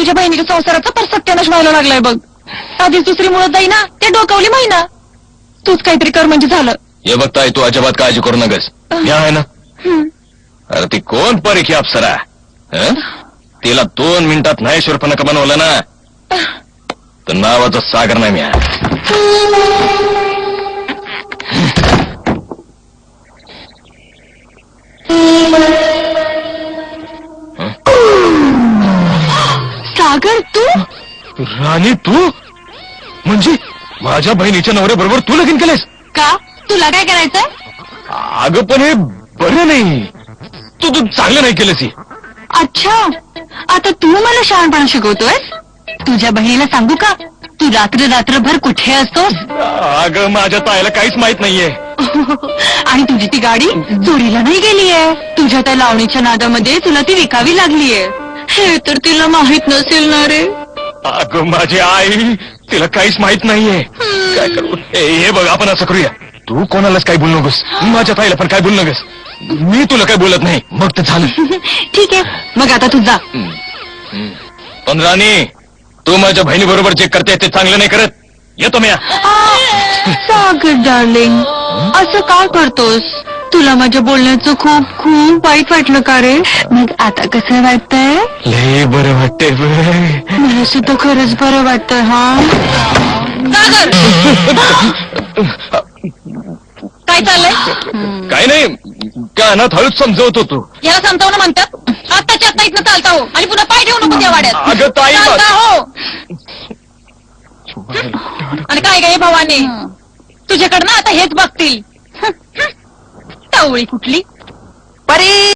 तुझ्या बहिणीच्या संसाराचा पर सत्यानाश व्हायला लागलाय बघ. आधीच दुसरी मुळं जाईना ते डोकावली महिना. तूच काहीतरी कर म्हणजे झालं. हे बघताय तू अजिबात काळजी करू नकस. मी आहे ना. अरे ती कोण परीक्षा अप्सरा? तिला 2 मिनिटात नाही शूर्पणखा बनवलं ना तर नावाचा सागर नाही मी. सागर तू? राणी तू? म्हणजे माझ्या बहिणीच्या नवऱ्याबरोबर तू लगीन केलेस? का तुला काय करायचंय? अगं पण हे बरं नाही. तू चांगलं नाही केलंस. अच्छा, आता तू मला शहाणपणा शिकवतोयस? तुझ्या बहिणीला सांगू का तू रात्रभर कुठे असतोस? अगं माझ्या ताईला काहीच माहित नाहीये. आणि तुझी ती गाडी चोरीला नाही गेलीये. तुझ्या त्या लावणीच्या नादामध्ये तुला ती विकावी लागलीये. हे तर तिला माहित नसेल ना रे. अगं माझी आई, तिला काहीच माहित नाहीये. काय करू? हे बघ, आपण असं करूया. तू कोणालाच काही बोलू नकोस. माझ्या ताईला पण काय बोलू नकोस. मी तुला काय बोलत नाही. मग तर झालं. ठीक आहे, मग आता तू जा. पण राणी, तू माझ्या बहिणी बरोबर जे करते ते चांगलं नाही करत. येतो मी. सागर डार्लिंग, असं का करतोस? तुला माझ्या बोलण्याचं खूप खूप वाईट वाटलं का रे? मग आता कसं वाटतंय? लय बरं वाटतंय. मला सुद्धा खरंच बरं वाटतंय. हा सागर, काय चाललंय? काय नाही, कानात हळूच समजवत होतो. याला समजावणं म्हणतात. आत्ताच्या आत्ता इथनं चालता हो आणि पुन्हा पाय ठेवू नको त्या वाड्यात. अगं ताई, चालता हो. आणि काय काय भावाने, तुझ्याकडनं आता हेच बघतील. टावळी कुठली? परी